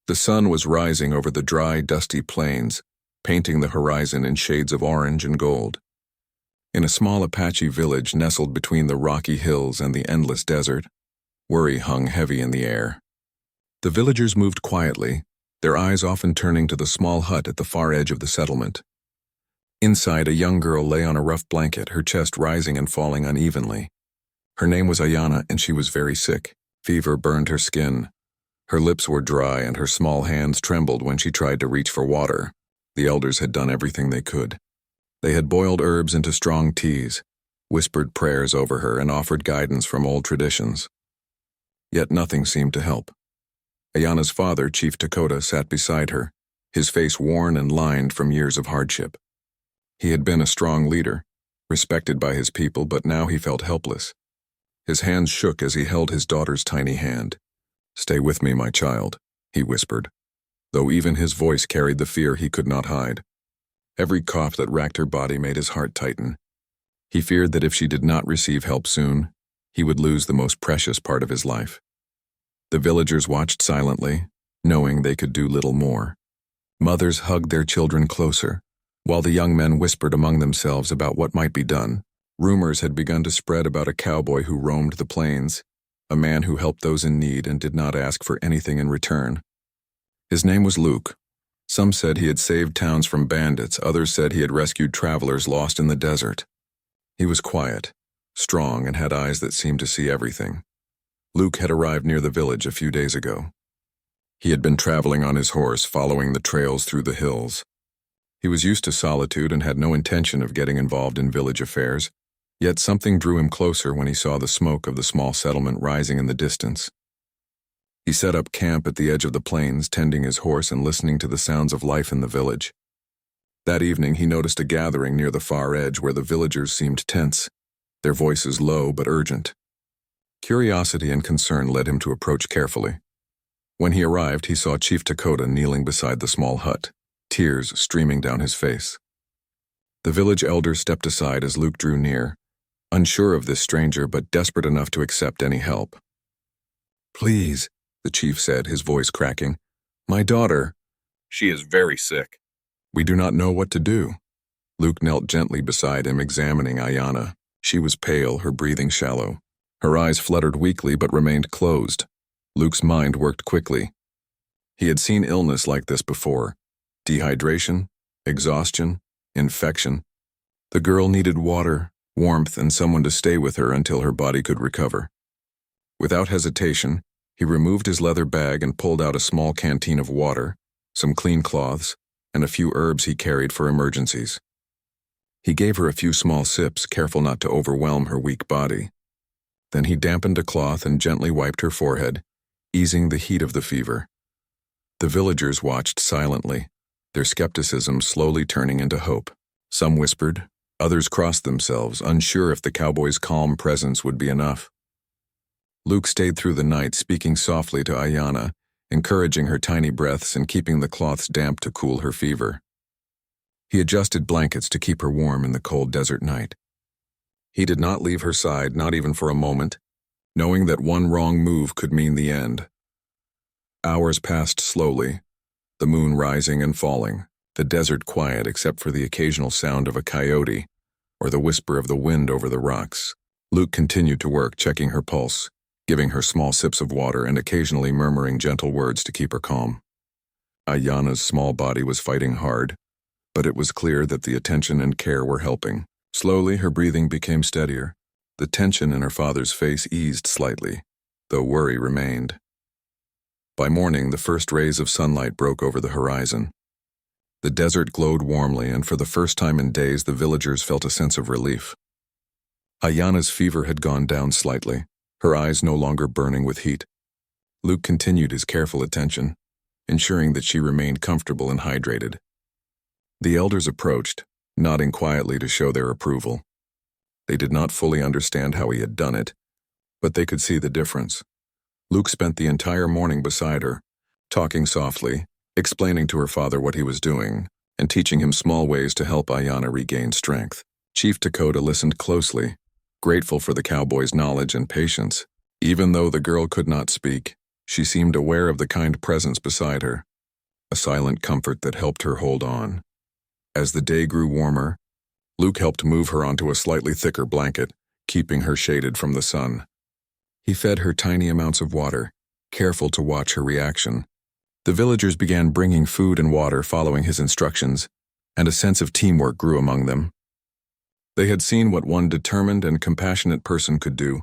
The sun was rising over the dry, dusty plains, painting the horizon in shades of orange and gold. In a small Apache village nestled between the rocky hills and the endless desert, worry hung heavy in the air. The villagers moved quietly, their eyes often turning to the small hut at the far edge of the settlement. Inside, a young girl lay on a rough blanket, her chest rising and falling unevenly. Her name was Ayana, and she was very sick. Fever burned her skin. Her lips were dry and her small hands trembled when she tried to reach for water. The elders had done everything they could. They had boiled herbs into strong teas, whispered prayers over her, and offered guidance from old traditions. Yet nothing seemed to help. Ayana's father, Chief Dakota, sat beside her, his face worn and lined from years of hardship. He had been a strong leader, respected by his people, but now he felt helpless. His hands shook as he held his daughter's tiny hand. "Stay with me, my child," he whispered, though even his voice carried the fear he could not hide. Every cough that racked her body made his heart tighten. He feared that if she did not receive help soon, he would lose the most precious part of his life. The villagers watched silently, knowing they could do little more. Mothers hugged their children closer, while the young men whispered among themselves about what might be done. Rumors had begun to spread about a cowboy who roamed the plains, a man who helped those in need and did not ask for anything in return. His name was Luke. Some said he had saved towns from bandits, others said he had rescued travelers lost in the desert. He was quiet, strong, and had eyes that seemed to see everything. Luke had arrived near the village a few days ago. He had been traveling on his horse, following the trails through the hills. He was used to solitude and had no intention of getting involved in village affairs, yet something drew him closer when he saw the smoke of the small settlement rising in the distance. He set up camp at the edge of the plains, tending his horse and listening to the sounds of life in the village. That evening he noticed a gathering near the far edge where the villagers seemed tense, their voices low but urgent. Curiosity and concern led him to approach carefully. When he arrived, he saw Chief Dakota kneeling beside the small hut, tears streaming down his face. The village elder stepped aside as Luke drew near, unsure of this stranger but desperate enough to accept any help. "Please," the chief said, his voice cracking. "My daughter. She is very sick. We do not know what to do." Luke knelt gently beside him, examining Ayana. She was pale, her breathing shallow. Her eyes fluttered weakly but remained closed. Luke's mind worked quickly. He had seen illness like this before: dehydration, exhaustion, infection. The girl needed water, warmth, and someone to stay with her until her body could recover. Without hesitation, he removed his leather bag and pulled out a small canteen of water, some clean cloths, and a few herbs he carried for emergencies. He gave her a few small sips, careful not to overwhelm her weak body. Then he dampened a cloth and gently wiped her forehead, easing the heat of the fever. The villagers watched silently, their skepticism slowly turning into hope. Some whispered, others crossed themselves, unsure if the cowboy's calm presence would be enough. Luke stayed through the night, speaking softly to Ayana, encouraging her tiny breaths and keeping the cloths damp to cool her fever. He adjusted blankets to keep her warm in the cold desert night. He did not leave her side, not even for a moment, knowing that one wrong move could mean the end. Hours passed slowly, the moon rising and falling, the desert quiet except for the occasional sound of a coyote or the whisper of the wind over the rocks. Luke continued to work, checking her pulse, giving her small sips of water and occasionally murmuring gentle words to keep her calm. Ayana's small body was fighting hard, but it was clear that the attention and care were helping. Slowly, her breathing became steadier. The tension in her father's face eased slightly, though worry remained. By morning, the first rays of sunlight broke over the horizon. The desert glowed warmly, and for the first time in days, the villagers felt a sense of relief. Ayana's fever had gone down slightly, her eyes no longer burning with heat. Luke continued his careful attention, ensuring that she remained comfortable and hydrated. The elders approached, nodding quietly to show their approval. They did not fully understand how he had done it, but they could see the difference. Luke spent the entire morning beside her, talking softly, explaining to her father what he was doing, and teaching him small ways to help Ayana regain strength. Chief Dakota listened closely, grateful for the cowboy's knowledge and patience. Even though the girl could not speak, She seemed aware of the kind presence beside her, a silent comfort that helped her hold on. As the day grew warmer, Luke helped move her onto a slightly thicker blanket, keeping her shaded from the sun. He fed her tiny amounts of water, careful to watch her reaction. The villagers began bringing food and water following his instructions, and a sense of teamwork grew among them. They had seen what one determined and compassionate person could do,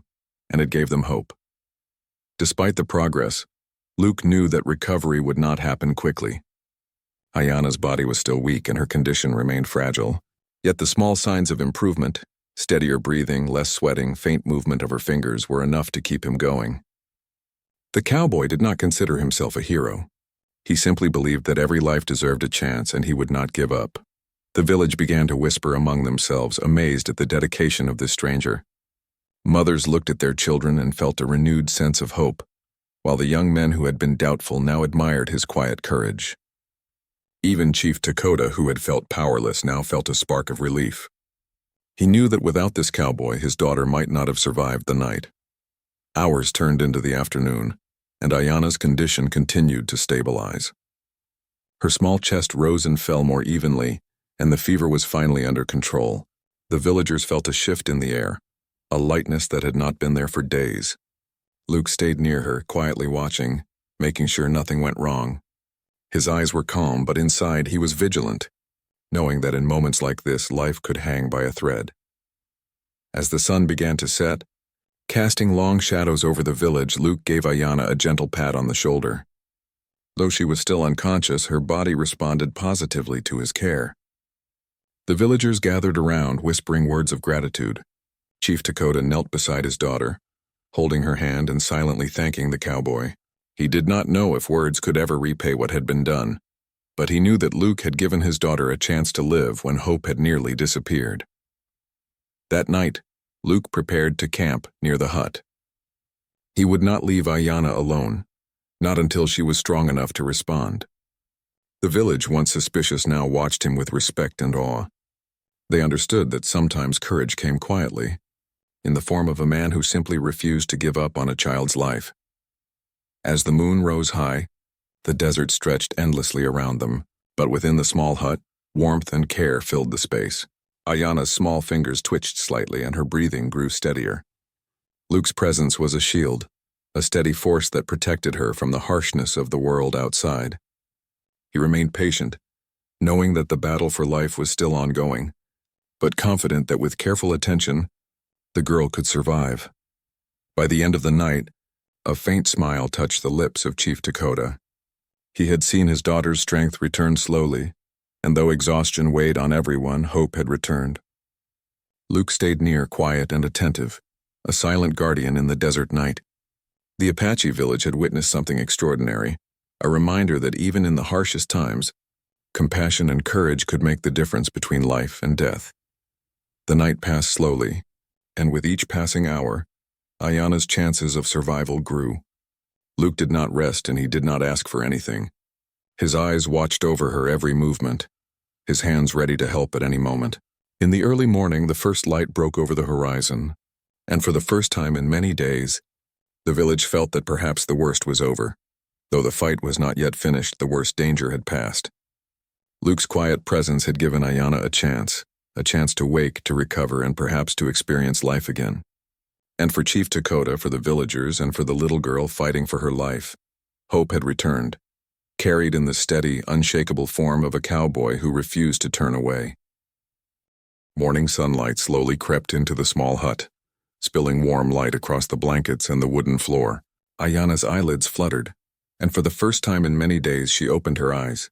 and it gave them hope. Despite the progress, Luke knew that recovery would not happen quickly. Ayana's body was still weak and her condition remained fragile, yet the small signs of improvement, steadier breathing, less sweating, faint movement of her fingers were enough to keep him going. The cowboy did not consider himself a hero. He simply believed that every life deserved a chance and he would not give up. The village began to whisper among themselves, amazed at the dedication of this stranger. Mothers looked at their children and felt a renewed sense of hope, while the young men who had been doubtful now admired his quiet courage. Even Chief Dakota, who had felt powerless, now felt a spark of relief. He knew that without this cowboy, his daughter might not have survived the night. Hours turned into the afternoon, and Ayana's condition continued to stabilize. Her small chest rose and fell more evenly, and the fever was finally under control. The villagers felt a shift in the air, a lightness that had not been there for days. Luke stayed near her, quietly watching, making sure nothing went wrong. His eyes were calm, but inside he was vigilant, knowing that in moments like this, life could hang by a thread. As the sun began to set, casting long shadows over the village, Luke gave Ayana a gentle pat on the shoulder. Though she was still unconscious, her body responded positively to his care. The villagers gathered around, whispering words of gratitude. Chief Dakota knelt beside his daughter, holding her hand and silently thanking the cowboy. He did not know if words could ever repay what had been done, but he knew that Luke had given his daughter a chance to live when hope had nearly disappeared. That night, Luke prepared to camp near the hut. He would not leave Ayana alone, not until she was strong enough to respond. The village, once suspicious, now watched him with respect and awe. They understood that sometimes courage came quietly, in the form of a man who simply refused to give up on a child's life. As the moon rose high, the desert stretched endlessly around them, but within the small hut, warmth and care filled the space. Ayana's small fingers twitched slightly and her breathing grew steadier. Luke's presence was a shield, a steady force that protected her from the harshness of the world outside. He remained patient, knowing that the battle for life was still ongoing, but confident that with careful attention, the girl could survive. By the end of the night, a faint smile touched the lips of Chief Dakota. He had seen his daughter's strength return slowly, and though exhaustion weighed on everyone, hope had returned. Luke stayed near, quiet and attentive, a silent guardian in the desert night. The Apache village had witnessed something extraordinary, a reminder that even in the harshest times, compassion and courage could make the difference between life and death. The night passed slowly, and with each passing hour, Ayana's chances of survival grew. Luke did not rest and he did not ask for anything. His eyes watched over her every movement, his hands ready to help at any moment. In the early morning, the first light broke over the horizon, and for the first time in many days, the village felt that perhaps the worst was over. Though the fight was not yet finished, the worst danger had passed. Luke's quiet presence had given Ayana a chance to wake, to recover, and perhaps to experience life again. And for Chief Dakota, for the villagers, and for the little girl fighting for her life, hope had returned, carried in the steady, unshakable form of a cowboy who refused to turn away. Morning sunlight slowly crept into the small hut, spilling warm light across the blankets and the wooden floor. Ayana's eyelids fluttered, and for the first time in many days she opened her eyes.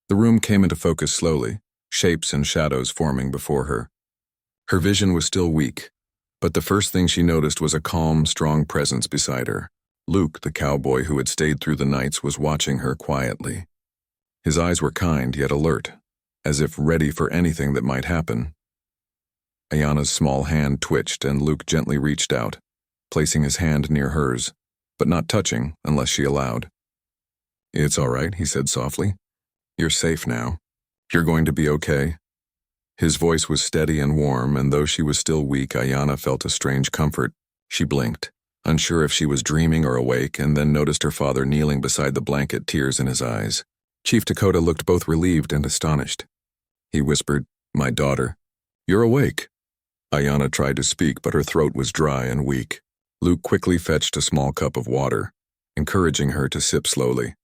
The room came into focus slowly, shapes and shadows forming before her. Her vision was still weak, but the first thing she noticed was a calm, strong presence beside her. Luke, the cowboy who had stayed through the nights, was watching her quietly. His eyes were kind yet alert, as if ready for anything that might happen. Ayana's small hand twitched and Luke gently reached out, placing his hand near hers, but not touching unless she allowed. "It's all right," he said softly. "You're safe now. You're going to be okay." His voice was steady and warm, and though she was still weak, Ayana felt a strange comfort. She blinked, unsure if she was dreaming or awake, and then noticed her father kneeling beside the blanket, tears in his eyes. Chief Dakota looked both relieved and astonished. He whispered, "My daughter, you're awake." Ayanna tried to speak, but her throat was dry and weak. Luke quickly fetched a small cup of water, encouraging her to sip slowly.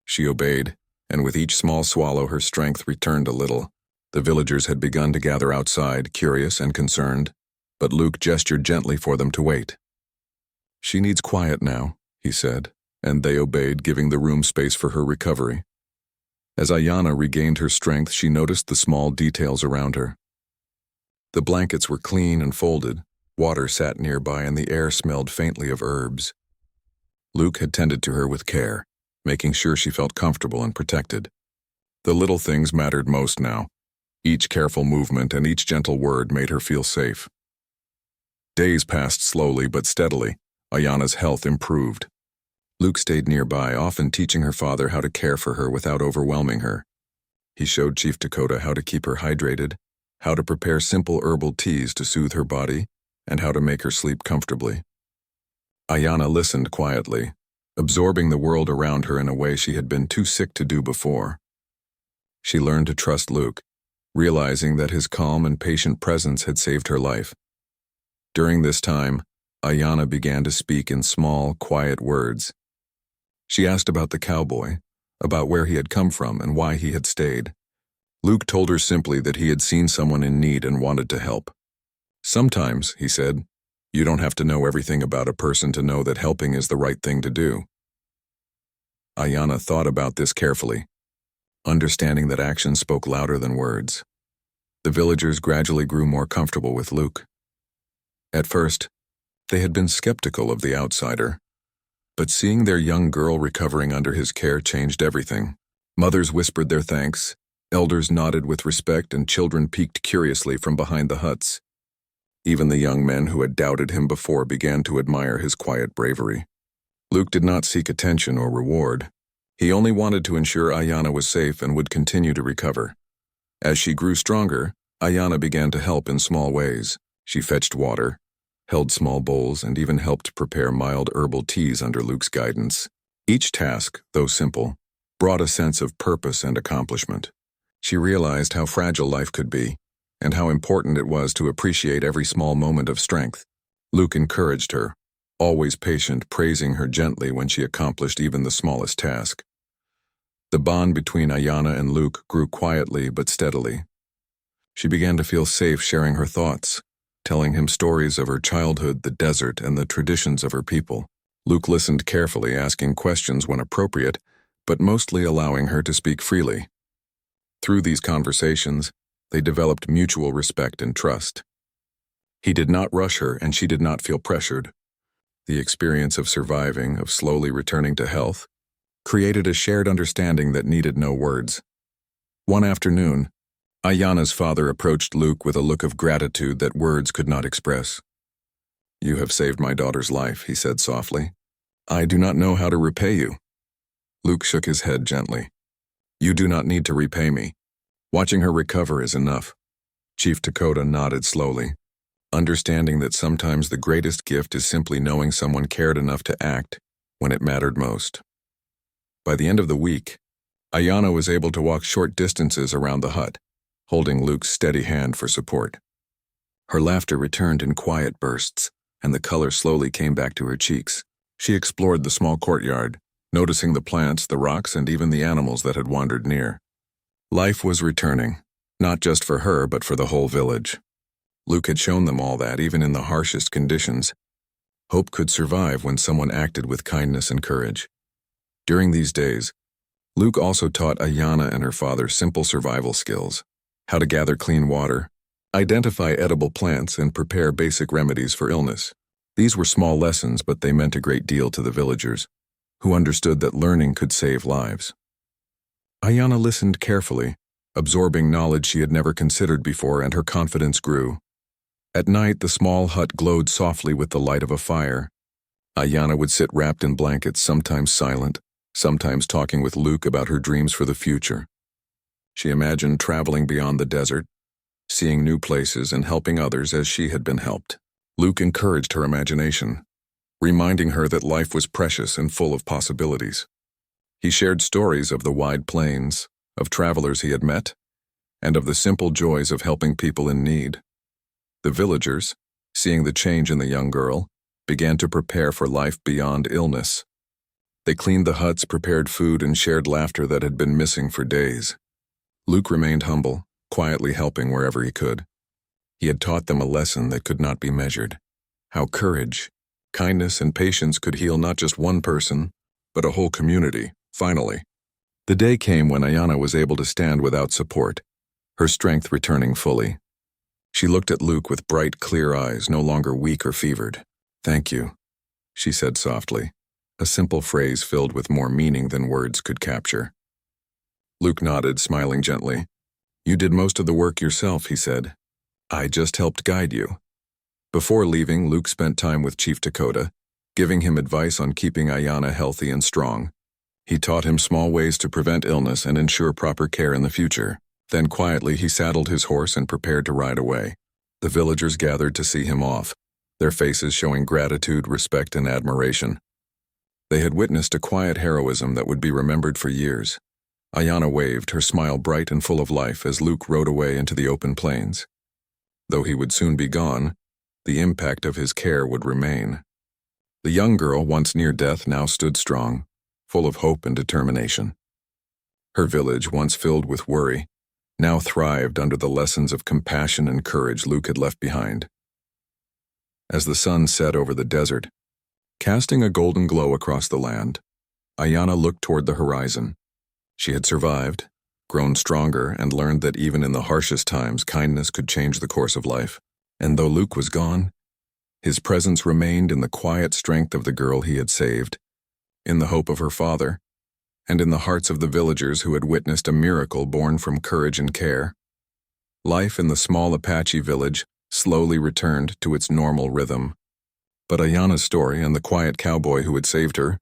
She obeyed, and with each small swallow her strength returned a little. The villagers had begun to gather outside, curious and concerned, but Luke gestured gently for them to wait. "She needs quiet now," he said, and they obeyed, giving the room space for her recovery. As Ayanna regained her strength, she noticed the small details around her. The blankets were clean and folded, water sat nearby, and the air smelled faintly of herbs. Luke had tended to her with care, making sure she felt comfortable and protected. The little things mattered most now. Each careful movement and each gentle word made her feel safe. Days passed slowly but steadily. Ayanna's health improved. Luke stayed nearby, often teaching her father how to care for her without overwhelming her. He showed Chief Dakota how to keep her hydrated, how to prepare simple herbal teas to soothe her body, and how to make her sleep comfortably. Ayanna listened quietly, absorbing the world around her in a way she had been too sick to do before. She learned to trust Luke, realizing that his calm and patient presence had saved her life. During this time, Ayanna began to speak in small, quiet words. She asked about the cowboy, about where he had come from and why he had stayed. Luke told her simply that he had seen someone in need and wanted to help. "Sometimes," he said, "you don't have to know everything about a person to know that helping is the right thing to do." Ayanna thought about this carefully, understanding that action spoke louder than words. The villagers gradually grew more comfortable with Luke. At first, they had been skeptical of the outsider, but seeing their young girl recovering under his care changed everything. Mothers whispered their thanks, elders nodded with respect, and children peeked curiously from behind the huts. Even the young men who had doubted him before began to admire his quiet bravery. Luke did not seek attention or reward. He only wanted to ensure Ayanna was safe and would continue to recover. As she grew stronger, Ayanna began to help in small ways. She fetched water, held small bowls, and even helped prepare mild herbal teas under Luke's guidance. Each task, though simple, brought a sense of purpose and accomplishment. She realized how fragile life could be, and how important it was to appreciate every small moment of strength. Luke encouraged her, always patient, praising her gently when she accomplished even the smallest task. The bond between Ayanna and Luke grew quietly but steadily. She began to feel safe sharing her thoughts, telling him stories of her childhood, the desert, and the traditions of her people. Luke listened carefully, asking questions when appropriate, but mostly allowing her to speak freely. Through these conversations, they developed mutual respect and trust. He did not rush her, and she did not feel pressured. The experience of surviving, of slowly returning to health, created a shared understanding that needed no words. One afternoon, Ayanna's father approached Luke with a look of gratitude that words could not express. "You have saved my daughter's life," he said softly. "I do not know how to repay you." Luke shook his head gently. "You do not need to repay me. Watching her recover is enough." Chief Dakota nodded slowly, understanding that sometimes the greatest gift is simply knowing someone cared enough to act when it mattered most. By the end of the week, Ayanna was able to walk short distances around the hut, holding Luke's steady hand for support. Her laughter returned in quiet bursts, and the color slowly came back to her cheeks. She explored the small courtyard, noticing the plants, the rocks, and even the animals that had wandered near. Life was returning, not just for her but for the whole village. Luke had shown them all that, even in the harshest conditions, hope could survive when someone acted with kindness and courage. During these days, Luke also taught Ayanna and her father simple survival skills: how to gather clean water, identify edible plants, and prepare basic remedies for illness. These were small lessons, but they meant a great deal to the villagers, who understood that learning could save lives. Ayanna listened carefully, absorbing knowledge she had never considered before, and her confidence grew. At night, the small hut glowed softly with the light of a fire. Ayanna would sit wrapped in blankets, sometimes silent, sometimes talking with Luke about her dreams for the future. She imagined traveling beyond the desert, seeing new places and helping others as she had been helped. Luke encouraged her imagination, reminding her that life was precious and full of possibilities. He shared stories of the wide plains, of travelers he had met, and of the simple joys of helping people in need. The villagers, seeing the change in the young girl, began to prepare for life beyond illness. They cleaned the huts, prepared food, and shared laughter that had been missing for days. Luke remained humble, quietly helping wherever he could. He had taught them a lesson that could not be measured: how courage, kindness, and patience could heal not just one person, but a whole community. Finally, the day came when Ayanna was able to stand without support, her strength returning fully. She looked at Luke with bright, clear eyes, no longer weak or fevered. "Thank you," she said softly, a simple phrase filled with more meaning than words could capture. Luke nodded, smiling gently. "You did most of the work yourself," he said. "I just helped guide you." Before leaving, Luke spent time with Chief Dakota, giving him advice on keeping Ayanna healthy and strong. He taught him small ways to prevent illness and ensure proper care in the future. Then quietly he saddled his horse and prepared to ride away. The villagers gathered to see him off, their faces showing gratitude, respect, and admiration. They had witnessed a quiet heroism that would be remembered for years. Ayanna waved, her smile bright and full of life, as Luke rode away into the open plains. Though he would soon be gone, the impact of his care would remain. The young girl, once near death, now stood strong, full of hope and determination. Her village, once filled with worry, now thrived under the lessons of compassion and courage Luke had left behind. As the sun set over the desert, casting a golden glow across the land, Ayanna looked toward the horizon. She had survived, grown stronger, and learned that even in the harshest times, kindness could change the course of life. And though Luke was gone, his presence remained in the quiet strength of the girl he had saved, in the hope of her father, and in the hearts of the villagers who had witnessed a miracle born from courage and care. Life in the small Apache village slowly returned to its normal rhythm. But Ayanna's story and the quiet cowboy who had saved her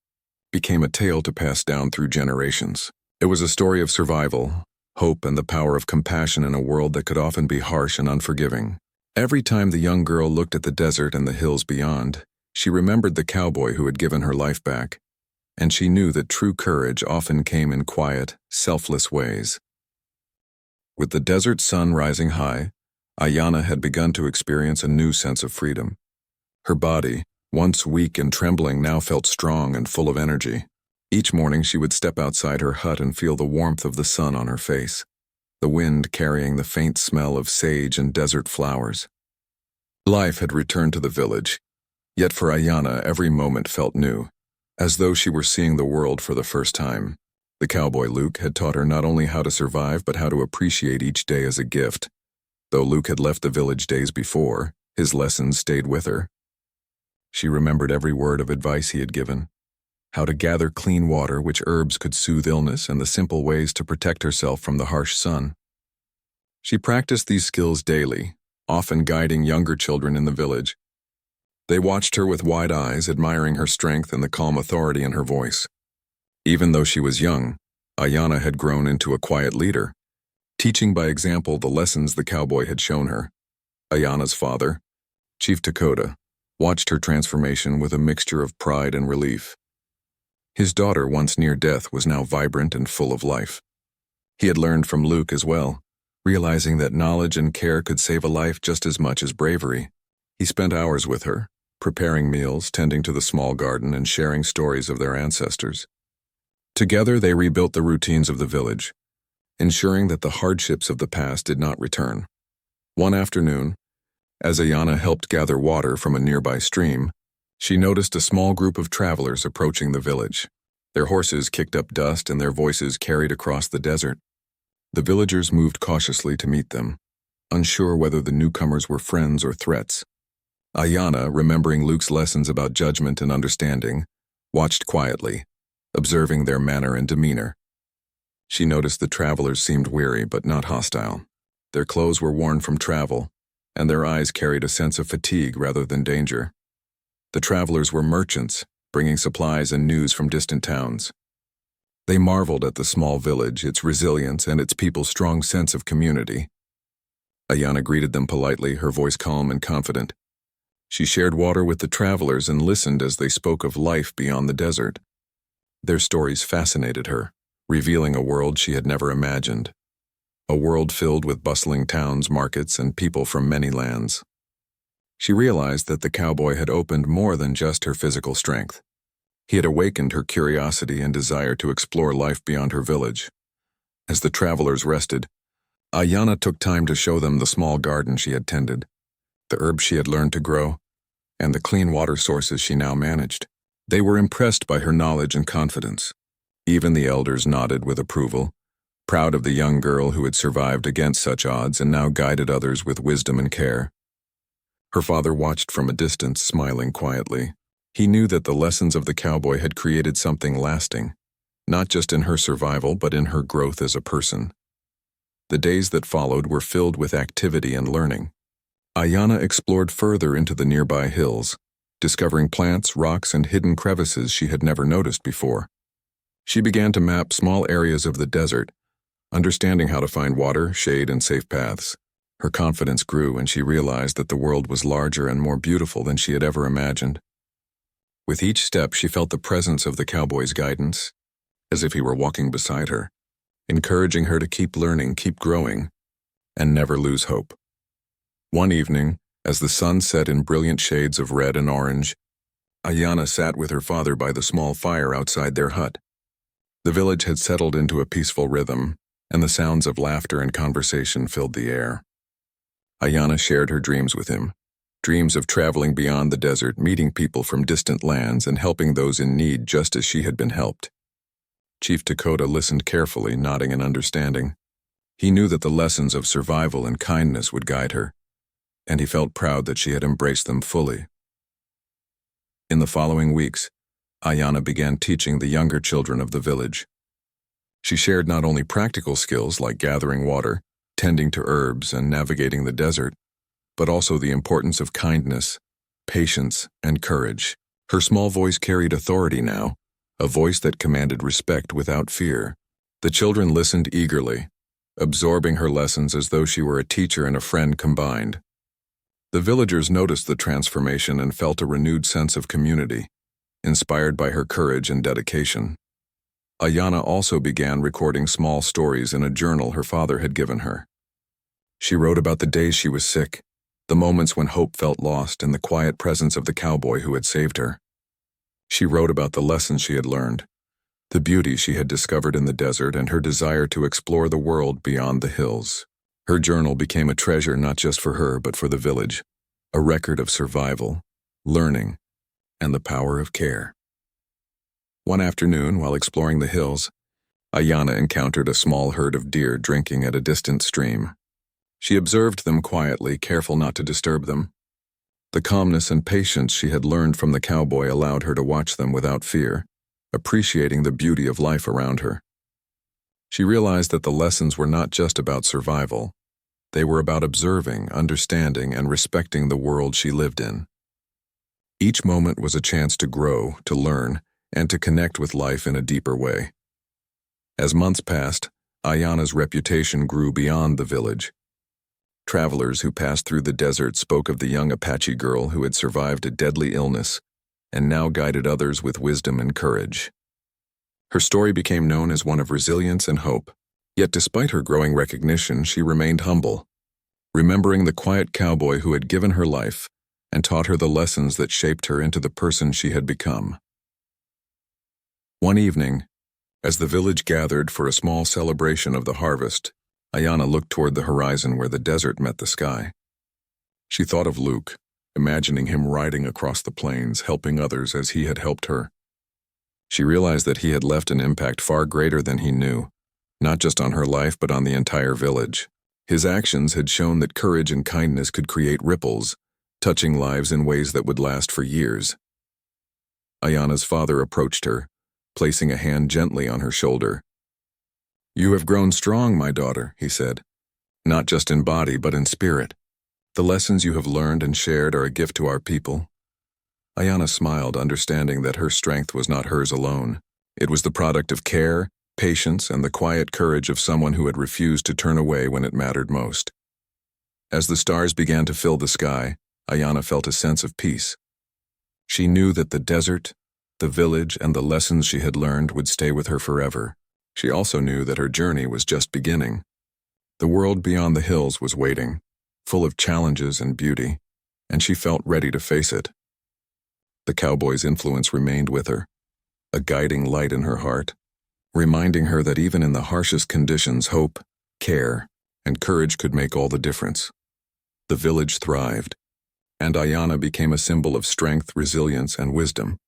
became a tale to pass down through generations. It was a story of survival, hope, and the power of compassion in a world that could often be harsh and unforgiving. Every time the young girl looked at the desert and the hills beyond, she remembered the cowboy who had given her life back, and she knew that true courage often came in quiet, selfless ways. With the desert sun rising high, Ayanna had begun to experience a new sense of freedom. Her body, once weak and trembling, now felt strong and full of energy. Each morning she would step outside her hut and feel the warmth of the sun on her face, the wind carrying the faint smell of sage and desert flowers. Life had returned to the village, yet for Ayanna every moment felt new, as though she were seeing the world for the first time. The cowboy Luke had taught her not only how to survive but how to appreciate each day as a gift. Though Luke had left the village days before, his lessons stayed with her. She remembered every word of advice he had given: how to gather clean water, which herbs could soothe illness, and the simple ways to protect herself from the harsh sun. She practiced these skills daily, often guiding younger children in the village. They watched her with wide eyes, admiring her strength and the calm authority in her voice. Even though she was young, Ayanna had grown into a quiet leader, teaching by example the lessons the cowboy had shown her. Ayanna's father, Chief Dakota, watched her transformation with a mixture of pride and relief. His daughter, once near death, was now vibrant and full of life. He had learned from Luke as well, realizing that knowledge and care could save a life just as much as bravery. He spent hours with her, preparing meals, tending to the small garden, and sharing stories of their ancestors. Together they rebuilt the routines of the village, ensuring that the hardships of the past did not return. One afternoon, as Ayanna helped gather water from a nearby stream, she noticed a small group of travelers approaching the village. Their horses kicked up dust and their voices carried across the desert. The villagers moved cautiously to meet them, unsure whether the newcomers were friends or threats. Ayanna, remembering Luke's lessons about judgment and understanding, watched quietly, observing their manner and demeanor. She noticed the travelers seemed weary but not hostile. Their clothes were worn from travel, and their eyes carried a sense of fatigue rather than danger. The travelers were merchants, bringing supplies and news from distant towns. They marveled at the small village, its resilience, and its people's strong sense of community. Ayanna greeted them politely, her voice calm and confident. She shared water with the travelers and listened as they spoke of life beyond the desert. Their stories fascinated her, revealing a world she had never imagined. A world filled with bustling towns, markets, and people from many lands. She realized that the cowboy had opened more than just her physical strength. He had awakened her curiosity and desire to explore life beyond her village. As the travelers rested, Ayana took time to show them the small garden she had tended, the herbs she had learned to grow, and the clean water sources she now managed. They were impressed by her knowledge and confidence. Even the elders nodded with approval, proud of the young girl who had survived against such odds and now guided others with wisdom and care. Her father watched from a distance, smiling quietly. He knew that the lessons of the cowboy had created something lasting, not just in her survival but in her growth as a person. The days that followed were filled with activity and learning. Ayana explored further into the nearby hills, discovering plants, rocks, and hidden crevices she had never noticed before. She began to map small areas of the desert, understanding how to find water, shade, and safe paths. Her confidence grew and she realized that the world was larger and more beautiful than she had ever imagined. With each step, she felt the presence of the cowboy's guidance, as if he were walking beside her, encouraging her to keep learning, keep growing, and never lose hope. One evening, as the sun set in brilliant shades of red and orange, Ayana sat with her father by the small fire outside their hut. The village had settled into a peaceful rhythm, and the sounds of laughter and conversation filled the air. Ayana shared her dreams with him, dreams of traveling beyond the desert, meeting people from distant lands, and helping those in need just as she had been helped. Chief Dakota listened carefully, nodding in understanding. He knew that the lessons of survival and kindness would guide her, and he felt proud that she had embraced them fully. In the following weeks, Ayana began teaching the younger children of the village. She shared not only practical skills like gathering water, tending to herbs, and navigating the desert, but also the importance of kindness, patience, and courage. Her small voice carried authority now, a voice that commanded respect without fear. The children listened eagerly, absorbing her lessons as though she were a teacher and a friend combined. The villagers noticed the transformation and felt a renewed sense of community, inspired by her courage and dedication. Ayana also began recording small stories in a journal her father had given her. She wrote about the days she was sick, the moments when hope felt lost, and the quiet presence of the cowboy who had saved her. She wrote about the lessons she had learned, the beauty she had discovered in the desert, and her desire to explore the world beyond the hills. Her journal became a treasure not just for her but for the village, a record of survival, learning, and the power of care. One afternoon, while exploring the hills, Ayana encountered a small herd of deer drinking at a distant stream. She observed them quietly, careful not to disturb them. The calmness and patience she had learned from the cowboy allowed her to watch them without fear, appreciating the beauty of life around her. She realized that the lessons were not just about survival. They were about observing, understanding, and respecting the world she lived in. Each moment was a chance to grow, to learn, and to connect with life in a deeper way. As months passed, Ayana's reputation grew beyond the village. Travelers who passed through the desert spoke of the young Apache girl who had survived a deadly illness and now guided others with wisdom and courage. Her story became known as one of resilience and hope. Yet despite her growing recognition, she remained humble, remembering the quiet cowboy who had given her life and taught her the lessons that shaped her into the person she had become. One evening, as the village gathered for a small celebration of the harvest, Ayana looked toward the horizon where the desert met the sky. She thought of Luke, imagining him riding across the plains, helping others as he had helped her. She realized that he had left an impact far greater than he knew, not just on her life but on the entire village. His actions had shown that courage and kindness could create ripples, touching lives in ways that would last for years. Ayana's father approached her, placing a hand gently on her shoulder. "You have grown strong, my daughter," he said, "not just in body but in spirit. The lessons you have learned and shared are a gift to our people." Ayana smiled, understanding that her strength was not hers alone. It was the product of care, patience, and the quiet courage of someone who had refused to turn away when it mattered most. As the stars began to fill the sky, Ayana felt a sense of peace. She knew that the desert, the village, and the lessons she had learned would stay with her forever. She also knew that her journey was just beginning. The world beyond the hills was waiting, full of challenges and beauty, and she felt ready to face it. The cowboy's influence remained with her, a guiding light in her heart, reminding her that even in the harshest conditions, hope, care, and courage could make all the difference. The village thrived, and Ayana became a symbol of strength, resilience, and wisdom.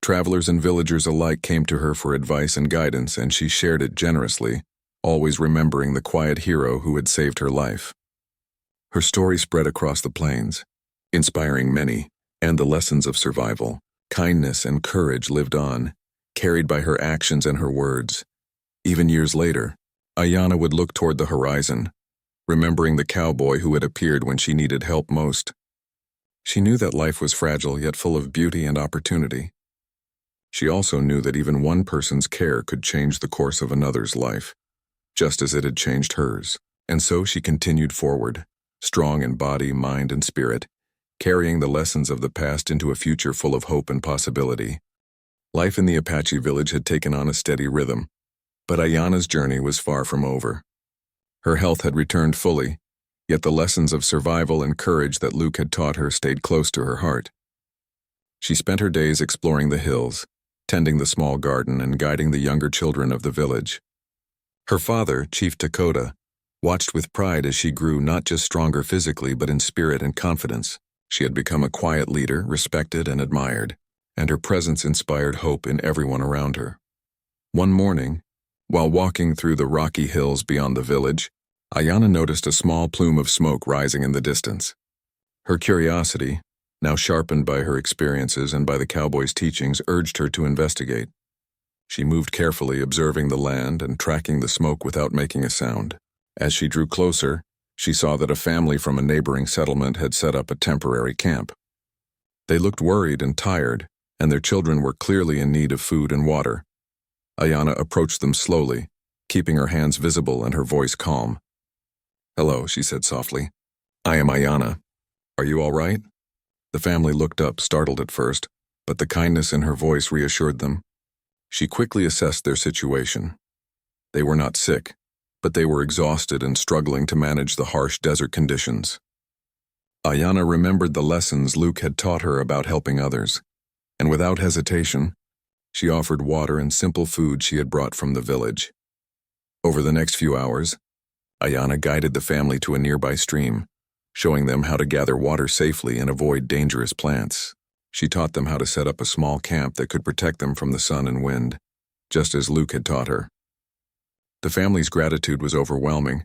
Travelers and villagers alike came to her for advice and guidance, and she shared it generously, always remembering the quiet hero who had saved her life. Her story spread across the plains, inspiring many, and the lessons of survival, kindness, and courage lived on, carried by her actions and her words. Even years later, Ayana would look toward the horizon, remembering the cowboy who had appeared when she needed help most. She knew that life was fragile yet full of beauty and opportunity. She also knew that even one person's care could change the course of another's life, just as it had changed hers. And so she continued forward, strong in body, mind, and spirit, carrying the lessons of the past into a future full of hope and possibility. Life in the Apache village had taken on a steady rhythm, but Ayana's journey was far from over. Her health had returned fully, yet the lessons of survival and courage that Luke had taught her stayed close to her heart. She spent her days exploring the hills, tending the small garden, and guiding the younger children of the village. Her father, Chief Dakota, watched with pride as she grew not just stronger physically but in spirit and confidence. She had become a quiet leader, respected and admired, and her presence inspired hope in everyone around her. One morning, while walking through the rocky hills beyond the village, Ayana noticed a small plume of smoke rising in the distance. Her curiosity, now sharpened by her experiences and by the cowboy's teachings, urged her to investigate. She moved carefully, observing the land and tracking the smoke without making a sound. As she drew closer, she saw that a family from a neighboring settlement had set up a temporary camp. They looked worried and tired, and their children were clearly in need of food and water. Ayana approached them slowly, keeping her hands visible and her voice calm. "Hello," she said softly. "I am Ayana. Are you all right?" The family looked up, startled at first, but the kindness in her voice reassured them. She quickly assessed their situation. They were not sick, but they were exhausted and struggling to manage the harsh desert conditions. Ayana remembered the lessons Luke had taught her about helping others, and without hesitation, she offered water and simple food she had brought from the village. Over the next few hours, Ayana guided the family to a nearby stream, showing them how to gather water safely and avoid dangerous plants. She taught them how to set up a small camp that could protect them from the sun and wind, just as Luke had taught her. The family's gratitude was overwhelming,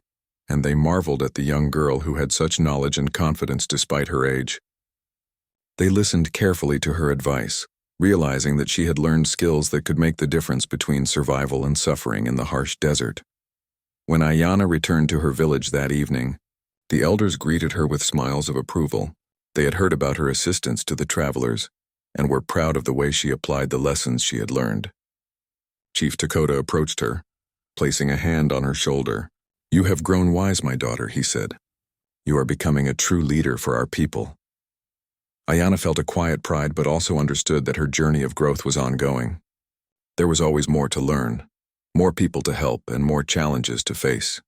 and they marveled at the young girl who had such knowledge and confidence despite her age. They listened carefully to her advice, realizing that she had learned skills that could make the difference between survival and suffering in the harsh desert. When Ayana returned to her village that evening, the elders greeted her with smiles of approval. They had heard about her assistance to the travelers and were proud of the way she applied the lessons she had learned. Chief Dakota approached her, placing a hand on her shoulder. "You have grown wise, my daughter," he said. "You are becoming a true leader for our people." Ayana felt a quiet pride but also understood that her journey of growth was ongoing. There was always more to learn, more people to help, and more challenges to face.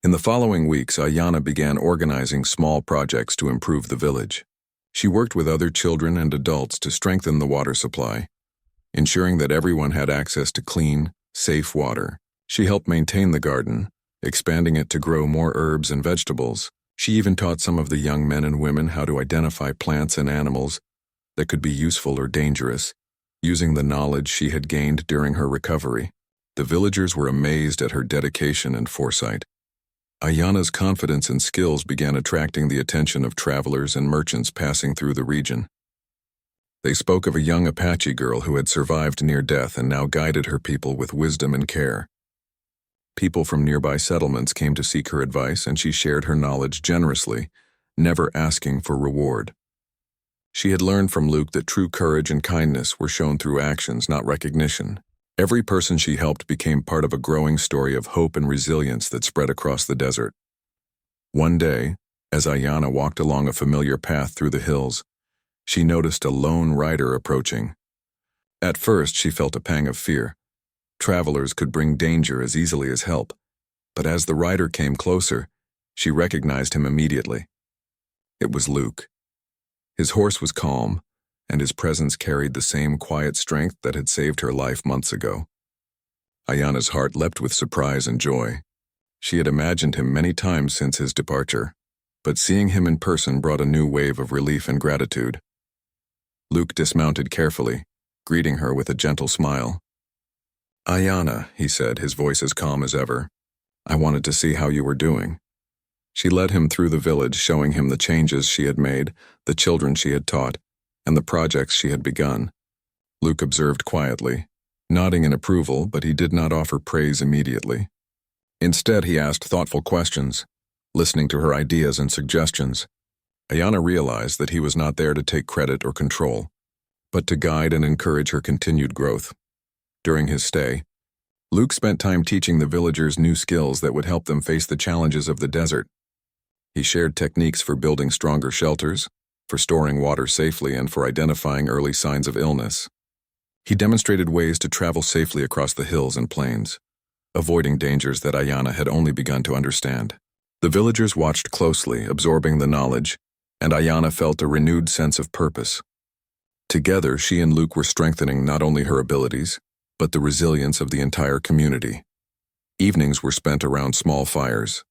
In the following weeks, Ayana began organizing small projects to improve the village. She worked with other children and adults to strengthen the water supply, ensuring that everyone had access to clean, safe water. She helped maintain the garden, expanding it to grow more herbs and vegetables. She even taught some of the young men and women how to identify plants and animals that could be useful or dangerous, using the knowledge she had gained during her recovery. The villagers were amazed at her dedication and foresight. Ayana's confidence and skills began attracting the attention of travelers and merchants passing through the region. They spoke of a young Apache girl who had survived near death and now guided her people with wisdom and care. People from nearby settlements came to seek her advice, and she shared her knowledge generously, never asking for reward. She had learned from Luke that true courage and kindness were shown through actions, not recognition. Every person she helped became part of a growing story of hope and resilience that spread across the desert. One day, As Ayanna walked along a familiar path through the hills, she noticed a lone rider approaching. At first, she felt a pang of fear. Travelers could bring danger as easily as help, but as the rider came closer, she recognized him immediately. It was Luke. His horse was calm, and his presence carried the same quiet strength that had saved her life months ago. Ayanna's heart leapt with surprise and joy. She had imagined him many times since his departure, but seeing him in person brought a new wave of relief and gratitude. Luke dismounted carefully, greeting her with a gentle smile. "Ayanna," he said, his voice as calm as ever, "I wanted to see how you were doing." She led him through the village, showing him the changes she had made, the children she had taught, and the projects she had begun. Luke observed quietly, nodding in approval, but he did not offer praise immediately. Instead, he asked thoughtful questions, listening to her ideas and suggestions. Ayanna realized that he was not there to take credit or control, but to guide and encourage her continued growth. During his stay, Luke spent time teaching the villagers new skills that would help them face the challenges of the desert. He shared techniques for building stronger shelters, for storing water safely, and for identifying early signs of illness. He demonstrated ways to travel safely across the hills and plains, avoiding dangers that Ayanna had only begun to understand. The villagers watched closely, absorbing the knowledge, and Ayanna felt a renewed sense of purpose. Together, she and Luke were strengthening not only her abilities, but the resilience of the entire community. Evenings were spent around small fires,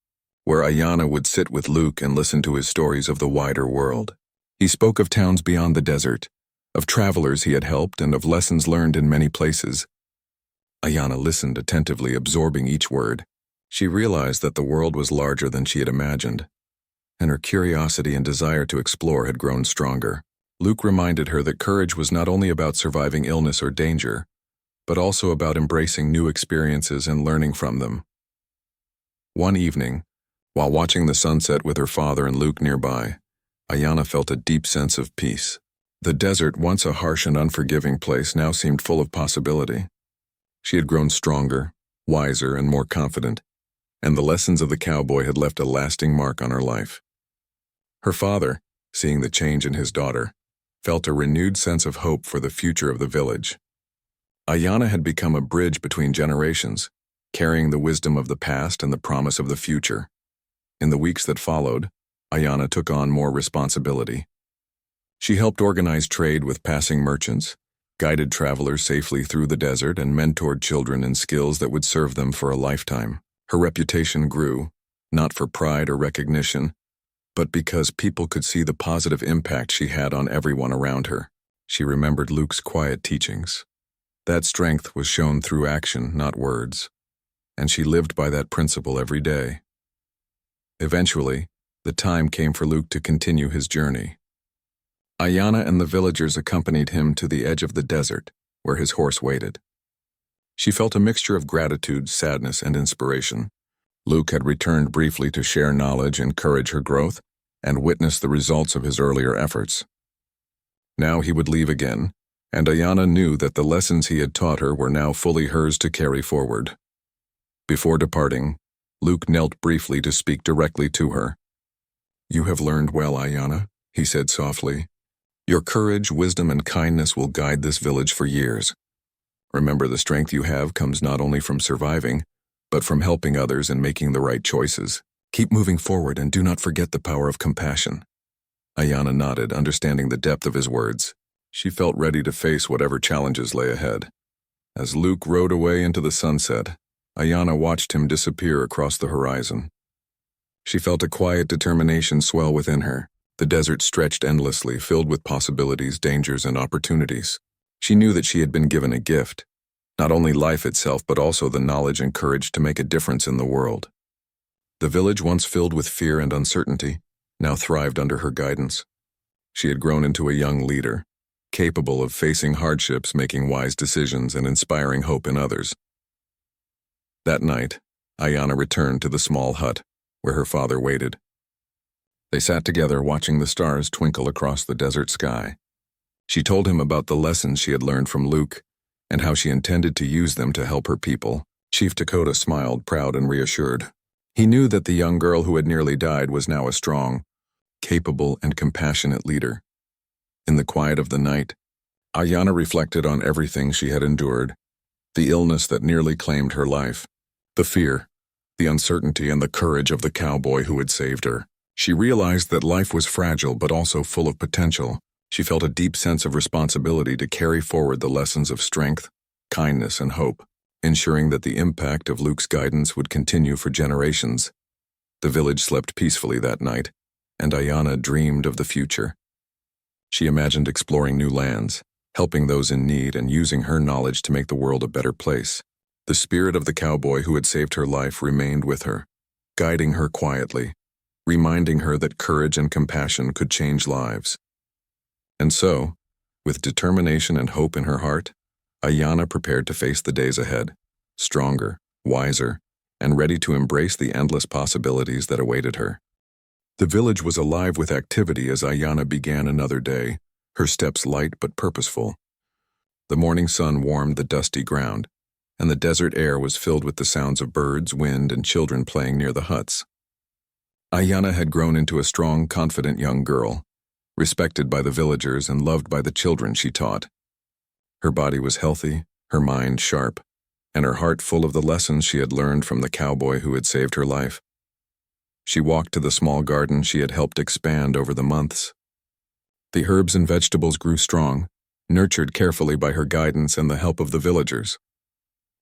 where Ayanna would sit with Luke and listen to his stories of the wider world. He spoke of towns beyond the desert, of travelers he had helped, and of lessons learned in many places. Ayanna listened attentively, absorbing each word. She realized that the world was larger than she had imagined, and her curiosity and desire to explore had grown stronger. Luke reminded her that courage was not only about surviving illness or danger, but also about embracing new experiences and learning from them. One evening, while watching the sunset with her father and Luke nearby, Ayanna felt a deep sense of peace. The desert, once a harsh and unforgiving place, now seemed full of possibility. She had grown stronger, wiser, and more confident, and the lessons of the cowboy had left a lasting mark on her life. Her father, seeing the change in his daughter, felt a renewed sense of hope for the future of the village. Ayanna had become a bridge between generations, carrying the wisdom of the past and the promise of the future. In the weeks that followed, Ayanna took on more responsibility. She helped organize trade with passing merchants, guided travelers safely through the desert, and mentored children in skills that would serve them for a lifetime. Her reputation grew, not for pride or recognition, but because people could see the positive impact she had on everyone around her. She remembered Luke's quiet teachings. That strength was shown through action, not words, and she lived by that principle every day. Eventually, the time came for Luke to continue his journey. Ayanna and the villagers accompanied him to the edge of the desert, where his horse waited. She felt a mixture of gratitude, sadness, and inspiration. Luke had returned briefly to share knowledge, encourage her growth, and witness the results of his earlier efforts. Now he would leave again, and Ayanna knew that the lessons he had taught her were now fully hers to carry forward. Before departing, Luke knelt briefly to speak directly to her. "You have learned well, Ayanna," he said softly. "Your courage, wisdom, and kindness will guide this village for years. Remember, the strength you have comes not only from surviving, but from helping others and making the right choices. Keep moving forward and do not forget the power of compassion." Ayanna nodded, understanding the depth of his words. She felt ready to face whatever challenges lay ahead. As Luke rode away into the sunset, Ayanna watched him disappear across the horizon. She felt a quiet determination swell within her. The desert stretched endlessly, filled with possibilities, dangers, and opportunities. She knew that she had been given a gift, not only life itself, but also the knowledge and courage to make a difference in the world. The village, once filled with fear and uncertainty, now thrived under her guidance. She had grown into a young leader, capable of facing hardships, making wise decisions, and inspiring hope in others. That night, Ayanna returned to the small hut where her father waited. They sat together, watching the stars twinkle across the desert sky. She told him about the lessons she had learned from Luke and how she intended to use them to help her people. Chief Dakota smiled, proud and reassured. He knew that the young girl who had nearly died was now a strong, capable, and compassionate leader. In the quiet of the night, Ayana reflected on everything she had endured, the illness that nearly claimed her life, the fear, the uncertainty, and the courage of the cowboy who had saved her. She realized that life was fragile but also full of potential. She felt a deep sense of responsibility to carry forward the lessons of strength, kindness, and hope, ensuring that the impact of Luke's guidance would continue for generations. The village slept peacefully that night, and Ayana dreamed of the future. She imagined exploring new lands, helping those in need, and using her knowledge to make the world a better place. The spirit of the cowboy who had saved her life remained with her, guiding her quietly, reminding her that courage and compassion could change lives. And so, with determination and hope in her heart, Ayana prepared to face the days ahead, stronger, wiser, and ready to embrace the endless possibilities that awaited her. The village was alive with activity as Ayana began another day, her steps light but purposeful. The morning sun warmed the dusty ground, and the desert air was filled with the sounds of birds, wind, and children playing near the huts. Ayana had grown into a strong, confident young girl, respected by the villagers and loved by the children she taught. Her body was healthy, her mind sharp, and her heart full of the lessons she had learned from the cowboy who had saved her life. She walked to the small garden she had helped expand over the months. The herbs and vegetables grew strong, nurtured carefully by her guidance and the help of the villagers.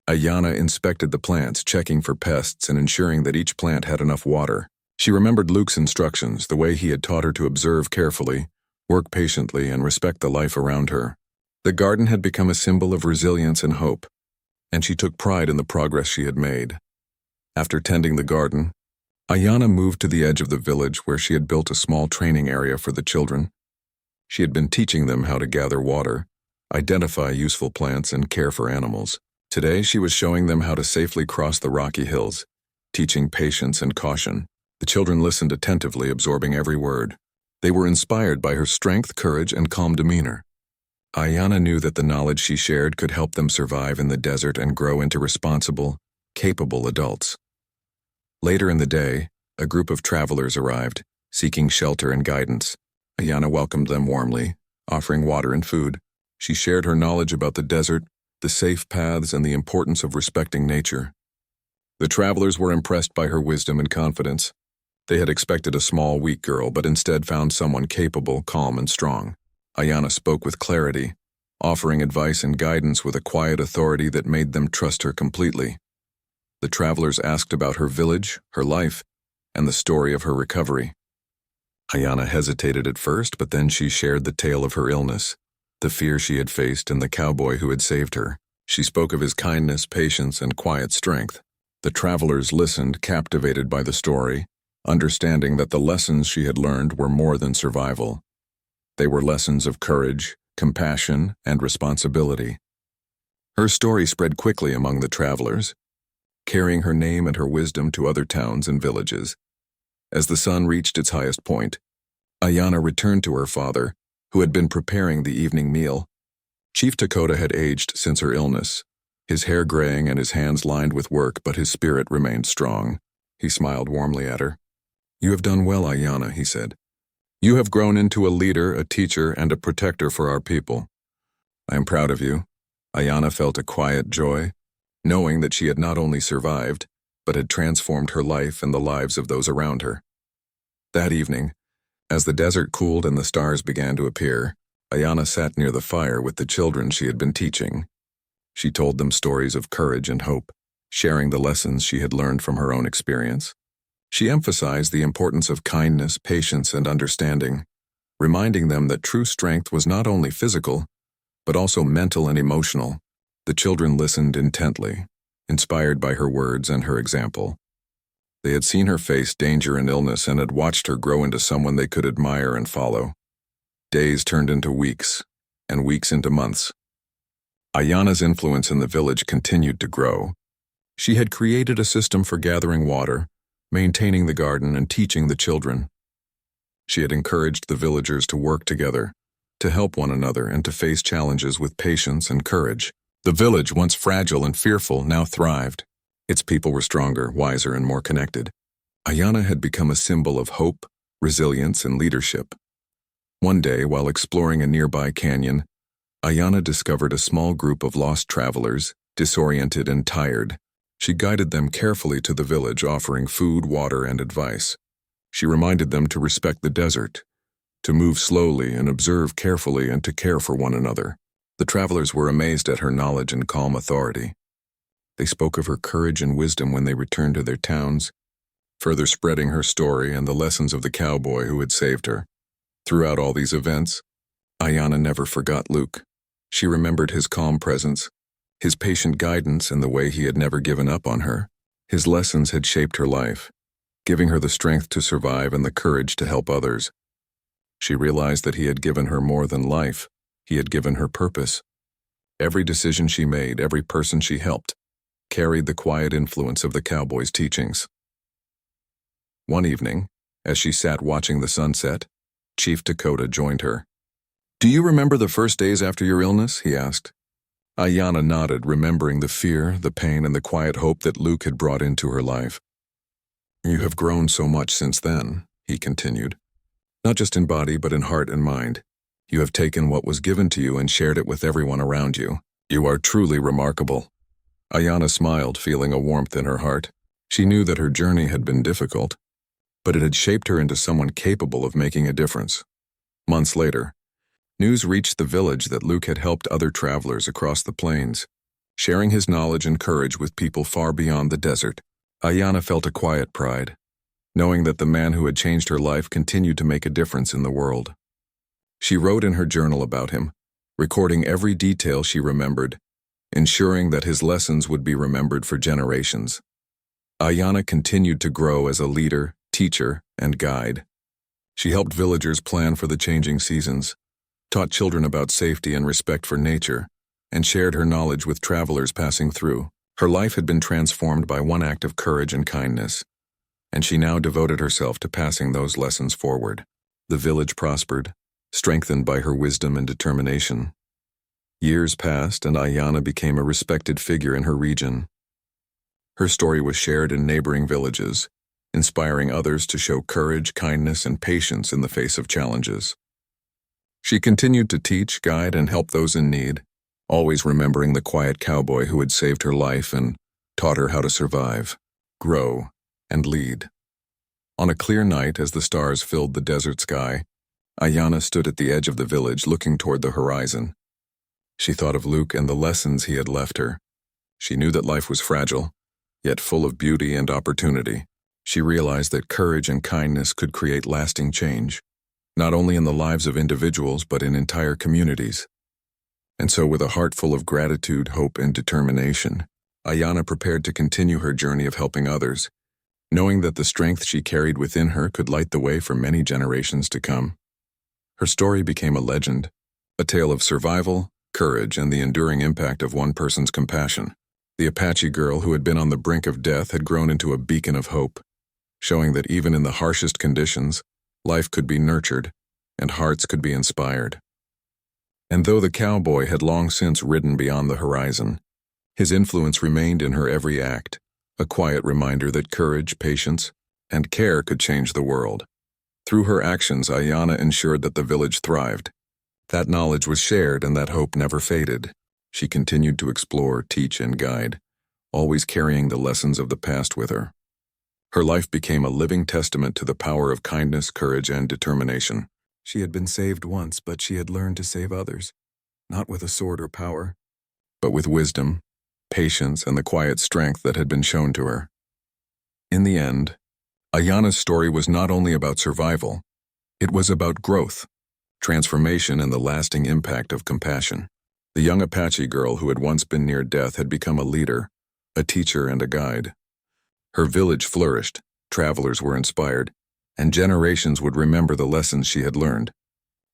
Ayana inspected the plants, checking for pests and ensuring that each plant had enough water. She remembered Luke's instructions, the way he had taught her to observe carefully, work patiently, and respect the life around her. The garden had become a symbol of resilience and hope, and she took pride in the progress she had made. After tending the garden, Ayana moved to the edge of the village where she had built a small training area for the children. She had been teaching them how to gather water, identify useful plants, and care for animals. Today, she was showing them how to safely cross the rocky hills, teaching patience and caution. The children listened attentively, absorbing every word. They were inspired by her strength, courage, and calm demeanor. Ayana knew that the knowledge she shared could help them survive in the desert and grow into responsible, capable adults. Later in the day, a group of travelers arrived, seeking shelter and guidance. Ayana welcomed them warmly, offering water and food. She shared her knowledge about the desert, the safe paths, and the importance of respecting nature. The travelers were impressed by her wisdom and confidence. They had expected a small, weak girl, but instead found someone capable, calm, and strong. Ayana spoke with clarity, offering advice and guidance with a quiet authority that made them trust her completely. The travelers asked about her village, her life, and the story of her recovery. Ayana hesitated at first, but then she shared the tale of her illness, the fear she had faced, and the cowboy who had saved her. She spoke of his kindness, patience, and quiet strength. The travelers listened, captivated by the story, understanding that the lessons she had learned were more than survival. They were lessons of courage, compassion, and responsibility. Her story spread quickly among the travelers, carrying her name and her wisdom to other towns and villages. As the sun reached its highest point, Ayana returned to her father, who had been preparing the evening meal. Chief Dakota had aged since her illness, his hair graying and his hands lined with work, but his spirit remained strong. He smiled warmly at her. "You have done well, Ayana," he said. "You have grown into a leader, a teacher, and a protector for our people. I am proud of you." Ayana felt a quiet joy, knowing that she had not only survived, but had transformed her life and the lives of those around her. That evening, as the desert cooled and the stars began to appear, Ayana sat near the fire with the children she had been teaching. She told them stories of courage and hope, sharing the lessons she had learned from her own experience. She emphasized the importance of kindness, patience, and understanding, reminding them that true strength was not only physical, but also mental and emotional. The children listened intently, inspired by her words and her example. They had seen her face danger and illness and had watched her grow into someone they could admire and follow. Days turned into weeks, and weeks into months. Ayana's influence in the village continued to grow. She had created a system for gathering water, maintaining the garden, and teaching the children. She had encouraged the villagers to work together, to help one another, and to face challenges with patience and courage. The village, once fragile and fearful, now thrived. Its people were stronger, wiser, and more connected. Ayana had become a symbol of hope, resilience, and leadership. One day, while exploring a nearby canyon, Ayana discovered a small group of lost travelers, disoriented and tired. She guided them carefully to the village, offering food, water, and advice. She reminded them to respect the desert, to move slowly and observe carefully, and to care for one another. The travelers were amazed at her knowledge and calm authority. They spoke of her courage and wisdom when they returned to their towns, further spreading her story and the lessons of the cowboy who had saved her. Throughout all these events, Ayana never forgot Luke. She remembered his calm presence, his patient guidance, and the way he had never given up on her. His lessons had shaped her life, giving her the strength to survive and the courage to help others. She realized that he had given her more than life. He had given her purpose. Every decision she made, every person she helped, carried the quiet influence of the cowboy's teachings. One evening, as she sat watching the sunset, Chief Dakota joined her. "Do you remember the first days after your illness?" he asked. Ayana nodded, remembering the fear, the pain, and the quiet hope that Luke had brought into her life. "You have grown so much since then," he continued. "Not just in body, but in heart and mind. You have taken what was given to you and shared it with everyone around you. You are truly remarkable." Ayana smiled, feeling a warmth in her heart. She knew that her journey had been difficult, but it had shaped her into someone capable of making a difference. Months later, news reached the village that Luke had helped other travelers across the plains, sharing his knowledge and courage with people far beyond the desert. Ayana felt a quiet pride, knowing that the man who had changed her life continued to make a difference in the world. She wrote in her journal about him, recording every detail she remembered, ensuring that his lessons would be remembered for generations. Ayana continued to grow as a leader, teacher, and guide. She helped villagers plan for the changing seasons, taught children about safety and respect for nature, and shared her knowledge with travelers passing through. Her life had been transformed by one act of courage and kindness, and she now devoted herself to passing those lessons forward. The village prospered, strengthened by her wisdom and determination. Years passed, and Ayana became a respected figure in her region. Her story was shared in neighboring villages, inspiring others to show courage, kindness, and patience in the face of challenges. She continued to teach, guide, and help those in need, always remembering the quiet cowboy who had saved her life and taught her how to survive, grow, and lead. On a clear night, as the stars filled the desert sky, Ayana stood at the edge of the village, looking toward the horizon. She thought of Luke and the lessons he had left her. She knew that life was fragile, yet full of beauty and opportunity. She realized that courage and kindness could create lasting change, not only in the lives of individuals but in entire communities. And so, with a heart full of gratitude, hope, and determination, Ayana prepared to continue her journey of helping others, knowing that the strength she carried within her could light the way for many generations to come. Her story became a legend, a tale of survival, courage, and the enduring impact of one person's compassion. The Apache girl who had been on the brink of death had grown into a beacon of hope, showing that even in the harshest conditions, life could be nurtured and hearts could be inspired. And though the cowboy had long since ridden beyond the horizon, his influence remained in her every act, a quiet reminder that courage, patience, and care could change the world. Through her actions, Ayana ensured that the village thrived. That knowledge was shared and that hope never faded. She continued to explore, teach, and guide, always carrying the lessons of the past with her. Her life became a living testament to the power of kindness, courage, and determination. She had been saved once, but she had learned to save others, not with a sword or power, but with wisdom, patience, and the quiet strength that had been shown to her. In the end, Ayana's story was not only about survival, it was about growth, transformation, and the lasting impact of compassion. The young Apache girl who had once been near death had become a leader, a teacher, and a guide. Her village flourished, travelers were inspired, and generations would remember the lessons she had learned.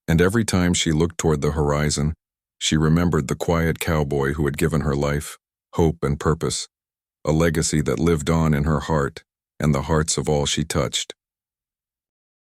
And every time she looked toward the horizon, she remembered the quiet cowboy who had given her life, hope, and purpose, a legacy that lived on in her heart and the hearts of all she touched.